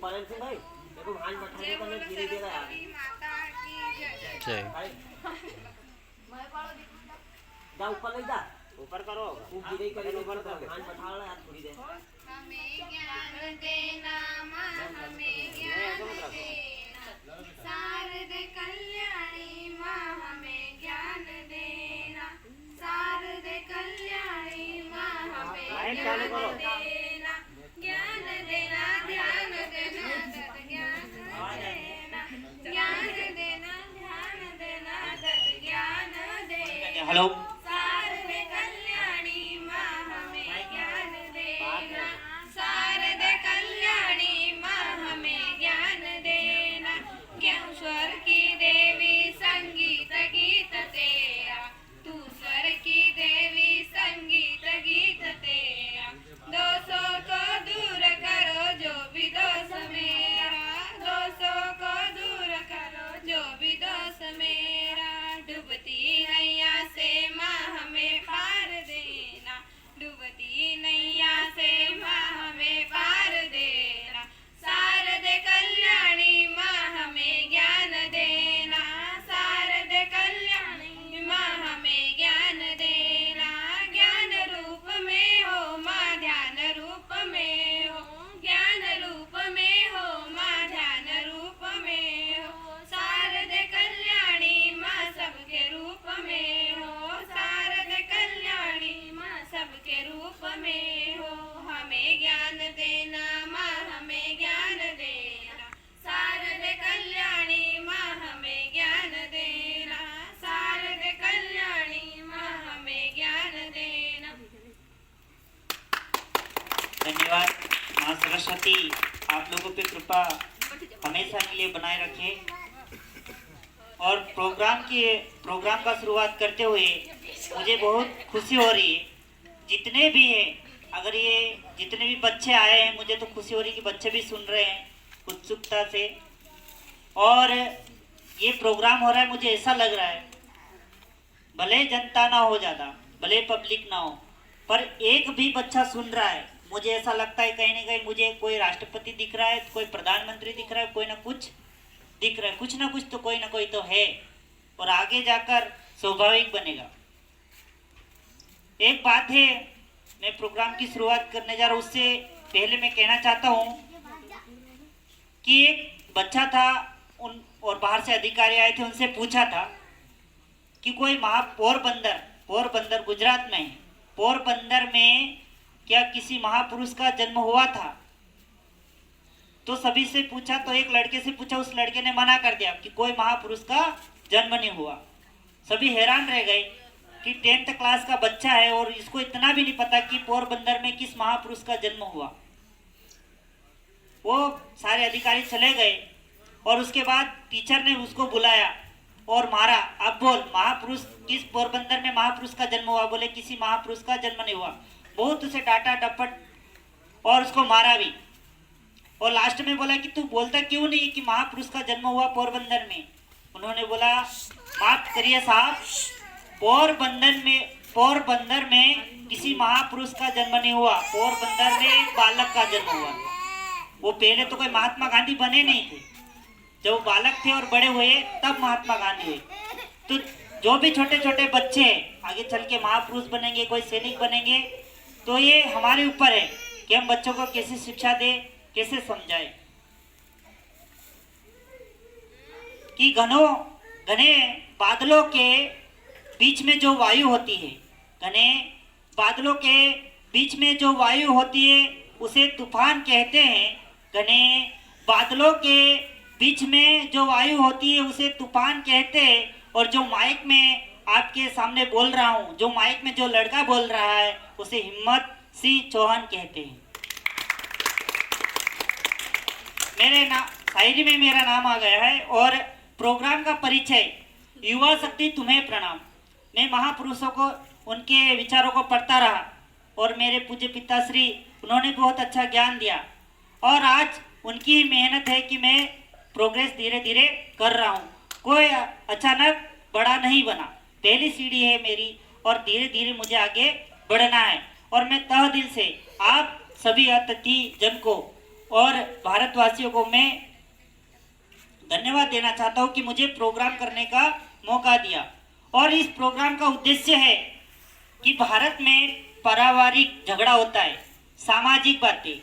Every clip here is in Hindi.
परेम सिंह भाई देखो हाथ बैठाने का नहीं धीरे धीरे यार जय जा ऊपर ले जा ऊपर करो खूब धीरे करो ऊपर कर हाथ बैठा ला यार थोड़ी देर हमें ज्ञान देना माँ हमें ज्ञान देना शारद कल्याणी माँ हमें ज्ञान देना शारद कल्याणी माँ हमें ज्ञान देना ज्ञान देना ध्यान देना तत् ज्ञान देना ज्ञान देना ध्यान देना तत् ज्ञान देना हेलो शारद कल्याणी माँ हमें ज्ञान देना शारद कल्याणी माँ हमें ज्ञान देना क्यों स्वर की देवी संगीत गीत तेरा तू स्वर की देवी संगीत गीत तेरा दोषों को दूर करो जो भी दोष मेरा दोषों को दूर करो जो भी दोष मेरा डूबती नैया से माँ हमें पार देना डूबती नैया से माँ हमें पार देना शारद कल्याणी माँ हमें ज्ञान देना शारद कल्याणी माँ हमें ज्ञान देना ज्ञान रूप में हो माँ ध्यान रूप में हो ज्ञान रूप में हो माँ ध्यान रूप में हो शारद कल्याणी माँ सबके रूप में हो शारद कल्याणी माँ सबके रूप में हो हमें ज्ञान देना माँ हमें ज्ञान देना शारद कल्याणी माँ हमें ज्ञान देना शारद कल्याणी माँ हमें ज्ञान देना। धन्यवाद। माँ सरस्वती आप लोगों पे कृपा हमेशा के लिए बनाए रखे और प्रोग्राम का शुरुआत करते हुए मुझे बहुत खुशी हो रही है। जितने भी हैं अगर ये जितने भी बच्चे आए हैं मुझे तो खुशी हो रही है कि बच्चे भी सुन रहे हैं उत्सुकता से और ये प्रोग्राम हो रहा है। मुझे ऐसा लग रहा है भले जनता ना हो ज़्यादा भले पब्लिक ना हो पर एक भी बच्चा सुन रहा है। मुझे ऐसा लगता है कहीं ना कहीं मुझे कोई राष्ट्रपति दिख रहा है कोई प्रधानमंत्री दिख रहा है कोई ना कुछ दिख रहा है कुछ ना कुछ तो कोई ना कोई तो है और आगे जाकर स्वाभाविक बनेगा। एक बात है मैं प्रोग्राम की शुरुआत करने जा रहा हूँ उससे पहले मैं कहना चाहता हूँ कि एक बच्चा था उन और बाहर से अधिकारी आए थे उनसे पूछा था कि कोई पोरबंदर गुजरात में है पोरबंदर में क्या किसी महापुरुष का जन्म हुआ था। तो सभी से पूछा तो एक लड़के से पूछा उस लड़के ने मना कर दिया कि कोई महापुरुष का जन्म नहीं हुआ। सभी हैरान रह गए कि 10th क्लास का बच्चा है और इसको इतना भी नहीं पता कि पोरबंदर में किस महापुरुष का जन्म हुआ। वो सारे अधिकारी चले गए और उसके बाद टीचर ने उसको बुलाया और मारा। अब बोल महापुरुष किस पोरबंदर में महापुरुष का जन्म हुआ। बोले किसी महापुरुष का जन्म नहीं हुआ। बहुत उसे डांटा डपट और उसको मारा भी और लास्ट में बोला कि तू बोलता क्यों नहीं कि महापुरुष का जन्म हुआ पोरबंदर में। उन्होंने बोला माफ करिए साहब पोरबंदर में किसी महापुरुष का जन्म नहीं हुआ। पोरबंदर में एक बालक का जन्म हुआ। वो पहले तो कोई महात्मा गांधी बने नहीं थे। जब वो बालक थे और बड़े हुए तब महात्मा गांधी हुए। तो जो भी छोटे छोटे बच्चे आगे चल के महापुरुष बनेंगे कोई सैनिक बनेंगे तो ये हमारे ऊपर है कि हम बच्चों को कैसे शिक्षा दें कैसे समझाएं कि घने बादलों के बीच में जो वायु होती है घने बादलों के बीच में जो वायु होती है उसे तूफान कहते हैं। घने बादलों के बीच में जो वायु होती है उसे तूफान कहते हैं। और जो माइक में आपके सामने बोल रहा हूँ जो माइक में जो लड़का बोल रहा है उसे हिम्मत सिंह चौहान कहते हैं। शायरी में मेरा नाम आ गया है और प्रोग्राम का परिचय युवा शक्ति तुम्हें प्रणाम। मैं महापुरुषों को उनके विचारों को पढ़ता रहा और मेरे पूज्य पिताश्री उन्होंने बहुत अच्छा ज्ञान दिया और आज उनकी ही मेहनत है कि मैं प्रोग्रेस धीरे धीरे कर रहा हूँ। कोई अचानक बड़ा नहीं बना पहली सीढ़ी है मेरी और धीरे धीरे मुझे आगे बढ़ना है। और मैं तह दिल से आप सभी अतिथि जन को और भारतवासियों को मैं धन्यवाद देना चाहता हूं कि मुझे प्रोग्राम करने का मौका दिया। और इस प्रोग्राम का उद्देश्य है कि भारत में पारिवारिक झगड़ा होता है, सामाजिक बातें,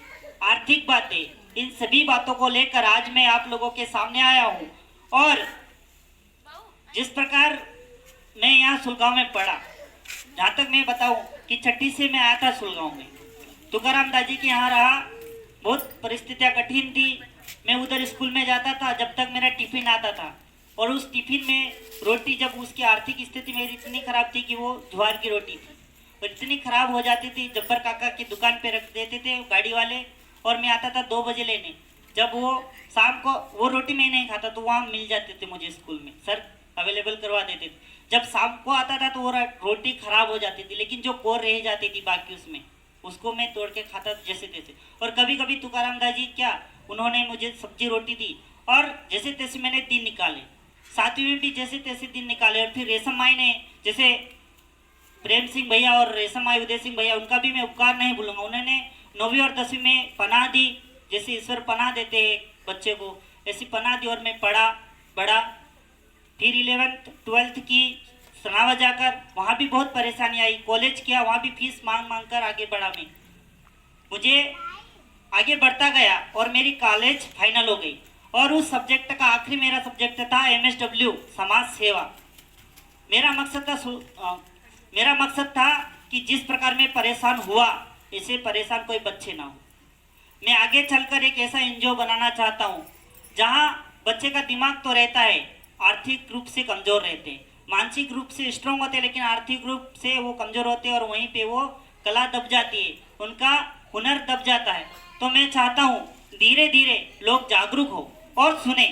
आर्थिक बातें, इन सभी बातों को लेकर आज मैं आप लोगों के सामने आया हूं। और जिस प्रकार मैं यहाँ सुलगांव में पढ़ा, जहाँ तक मैं बताऊं कि छठी से मैं आया था सुलगांव में, तुकाराम दाजी के यहाँ रहा, बहुत परिस्थितियाँ कठिन थी। मैं उधर स्कूल में जाता था जब तक मेरा टिफिन आता था, और उस टिफिन में रोटी, जब उसकी आर्थिक स्थिति मेरी इतनी खराब थी कि वो ज्वार की रोटी थी, और इतनी खराब हो जाती थी, जब्बर काका की दुकान पे रख देते थे गाड़ी वाले, और मैं आता था 2 बजे लेने। जब वो शाम को वो रोटी मैं नहीं खाता तो वहाँ मिल जाते थे मुझे स्कूल में, सर अवेलेबल करवा देते थे। जब शाम को आता था तो वो रोटी खराब हो जाती थी, लेकिन जो कोर रह जाती थी बाकी उसमें, उसको मैं तोड़ के खाता जैसे तैसे। और कभी कभी तुकाराम दाजी क्या, उन्होंने मुझे सब्जी रोटी दी, और जैसे तैसे मैंने दिन निकाले। 7वीं में भी जैसे तैसे दिन निकाले। और फिर रेशम माई ने, जैसे प्रेम सिंह भैया और रेशम माई उदय सिंह भैया, उनका भी मैं उपकार नहीं भूलूंगा। उन्होंने 9वीं और 10वीं में पनाह दी, जैसे ईश्वर पनाह देते हैं बच्चे को, ऐसी पनाह दी और मैं पढ़ा बड़ा। फिर 11th 12th की सनावा जाकर वहाँ भी बहुत परेशानी आई। कॉलेज किया, वहाँ भी फीस मांग मांग कर आगे बढ़ा। मैं मुझे आगे बढ़ता गया और मेरी कॉलेज फाइनल हो गई। और उस सब्जेक्ट का आखिरी मेरा सब्जेक्ट था MSW समाज सेवा। मेरा मकसद था कि जिस प्रकार मैं परेशान हुआ, ऐसे परेशान कोई बच्चे ना हो। मैं आगे चलकर एक ऐसा एनजीओ बनाना चाहता हूँ जहाँ बच्चे का दिमाग तो रहता है, आर्थिक रूप से कमजोर रहते हैं, मानसिक रूप से स्ट्रांग होते हैं, लेकिन आर्थिक रूप से वो कमजोर होते हैं, और वहीं पे वो कला दब जाती है, उनका हुनर दब जाता है। तो मैं चाहता हूँ धीरे धीरे लोग जागरूक हो और सुने।